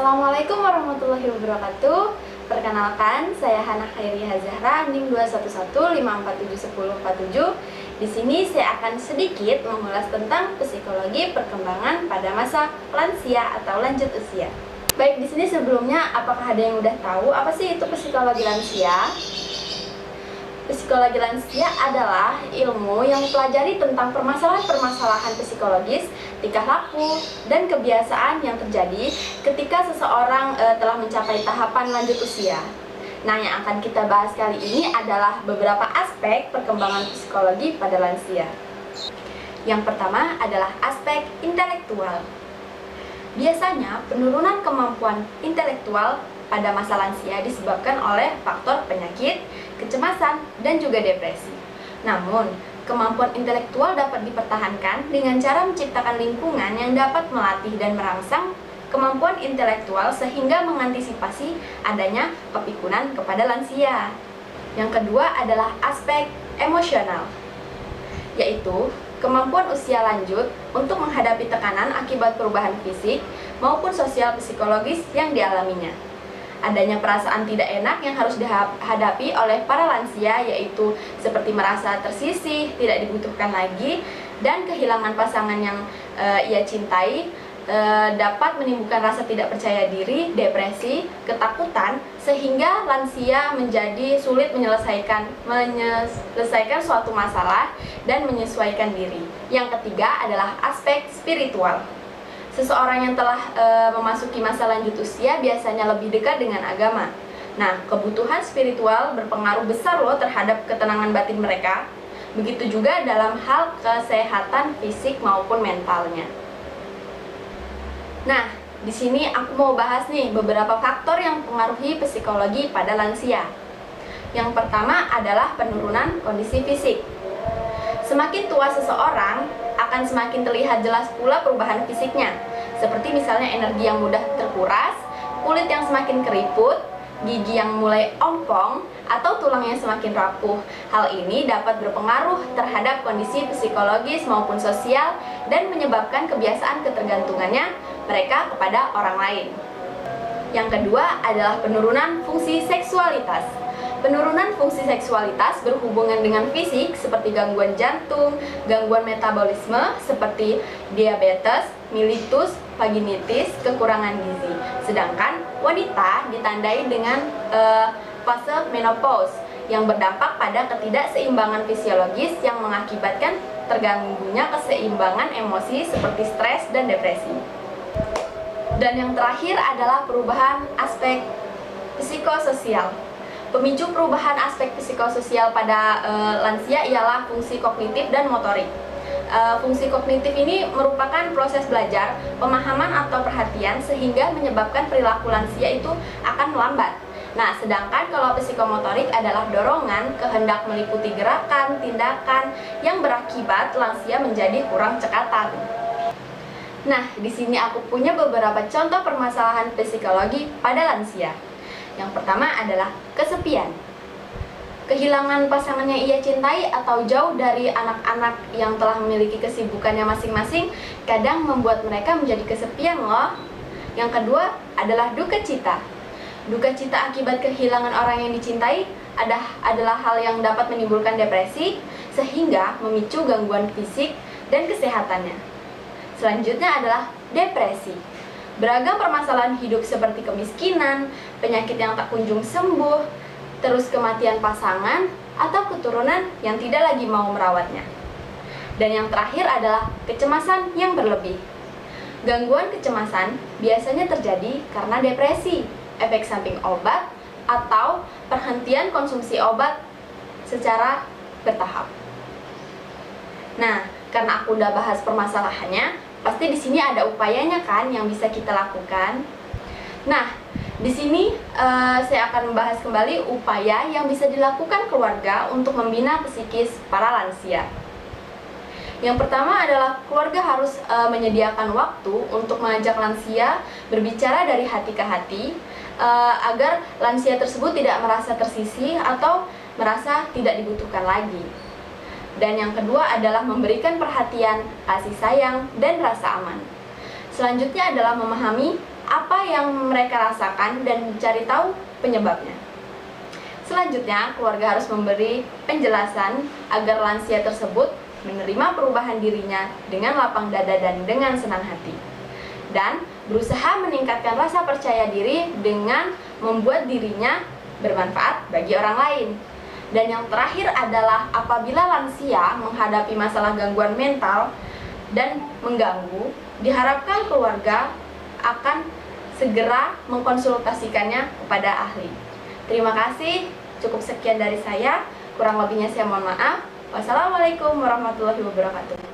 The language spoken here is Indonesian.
Assalamualaikum warahmatullahi wabarakatuh. Perkenalkan, saya Hana Khairiah Zahra, NIM 21154710447. Di sini saya akan sedikit mengulas tentang psikologi perkembangan pada masa lansia atau lanjut usia. Baik, di sini sebelumnya apakah ada yang udah tahu apa sih itu psikologi lansia? Psikologi lansia adalah ilmu yang mempelajari tentang permasalahan-permasalahan psikologis, tingkah laku, dan kebiasaan yang terjadi ketika seseorang telah mencapai tahapan lanjut usia. Nah, yang akan kita bahas kali ini adalah beberapa aspek perkembangan psikologi pada lansia. Yang pertama adalah aspek intelektual. Biasanya, penurunan kemampuan intelektual pada masa lansia disebabkan oleh faktor penyakit, kecemasan, dan juga depresi. Namun, kemampuan intelektual dapat dipertahankan dengan cara menciptakan lingkungan yang dapat melatih dan merangsang kemampuan intelektual sehingga mengantisipasi adanya kepikunan kepada lansia. Yang kedua adalah aspek emosional, yaitu kemampuan usia lanjut untuk menghadapi tekanan akibat perubahan fisik maupun sosial psikologis yang dialaminya. Adanya perasaan tidak enak yang harus dihadapi oleh para lansia, yaitu seperti merasa tersisih, tidak dibutuhkan lagi, dan kehilangan pasangan yang ia cintai dapat menimbulkan rasa tidak percaya diri, depresi, ketakutan, sehingga lansia menjadi sulit menyelesaikan suatu masalah dan menyesuaikan diri. Yang ketiga adalah aspek spiritual. Seseorang yang telah memasuki masa lanjut usia biasanya lebih dekat dengan agama. Nah, kebutuhan spiritual berpengaruh besar loh terhadap ketenangan batin mereka. Begitu juga dalam hal kesehatan fisik maupun mentalnya. Nah, di sini aku mau bahas nih beberapa faktor yang mempengaruhi psikologi pada lansia. Yang pertama adalah penurunan kondisi fisik. Semakin tua seseorang, akan semakin terlihat jelas pula perubahan fisiknya, seperti misalnya energi yang mudah terkuras, kulit yang semakin keriput, gigi yang mulai ompong, atau tulang yang semakin rapuh. Hal ini dapat berpengaruh terhadap kondisi psikologis maupun sosial dan menyebabkan kebiasaan ketergantungannya mereka kepada orang lain. Yang kedua adalah penurunan fungsi seksualitas. Penurunan fungsi seksualitas berhubungan dengan fisik seperti gangguan jantung, gangguan metabolisme seperti diabetes, mellitus, vaginitis, kekurangan gizi. Sedangkan wanita ditandai dengan fase menopause yang berdampak pada ketidakseimbangan fisiologis yang mengakibatkan terganggunya keseimbangan emosi seperti stres dan depresi. Dan yang terakhir adalah perubahan aspek psikososial. Pemicu perubahan aspek psikososial pada lansia ialah fungsi kognitif dan motorik. Fungsi kognitif ini merupakan proses belajar, pemahaman atau perhatian sehingga menyebabkan perilaku lansia itu akan melambat. Nah, sedangkan kalau psikomotorik adalah dorongan, kehendak meliputi gerakan, tindakan yang berakibat lansia menjadi kurang cekatan. Nah, di sini aku punya beberapa contoh permasalahan psikologi pada lansia. Yang pertama adalah kesepian. Kehilangan pasangan yang ia cintai atau jauh dari anak-anak yang telah memiliki kesibukannya masing-masing kadang membuat mereka menjadi kesepian loh. Yang kedua adalah duka cita. Duka cita akibat kehilangan orang yang dicintai adalah hal yang dapat menimbulkan depresi sehingga memicu gangguan fisik dan kesehatannya. Selanjutnya adalah depresi. Beragam permasalahan hidup seperti kemiskinan, penyakit yang tak kunjung sembuh, terus kematian pasangan, atau keturunan yang tidak lagi mau merawatnya. Dan yang terakhir adalah kecemasan yang berlebih. Gangguan kecemasan biasanya terjadi karena depresi, efek samping obat, atau perhentian konsumsi obat secara bertahap. Nah, karena aku udah bahas permasalahannya, pasti di sini ada upayanya kan yang bisa kita lakukan. Nah, di sini saya akan membahas kembali upaya yang bisa dilakukan keluarga untuk membina psikis para lansia. Yang pertama adalah keluarga harus menyediakan waktu untuk mengajak lansia berbicara dari hati ke hati agar lansia tersebut tidak merasa tersisih atau merasa tidak dibutuhkan lagi. Dan yang kedua adalah memberikan perhatian, kasih sayang, dan rasa aman. Selanjutnya adalah memahami apa yang mereka rasakan dan mencari tahu penyebabnya. Selanjutnya, keluarga harus memberi penjelasan agar lansia tersebut menerima perubahan dirinya dengan lapang dada dan dengan senang hati. Dan berusaha meningkatkan rasa percaya diri dengan membuat dirinya bermanfaat bagi orang lain. Dan yang terakhir adalah apabila lansia menghadapi masalah gangguan mental dan mengganggu, diharapkan keluarga akan segera mengkonsultasikannya kepada ahli. Terima kasih, cukup sekian dari saya. Kurang lebihnya saya mohon maaf. Wassalamualaikum warahmatullahi wabarakatuh.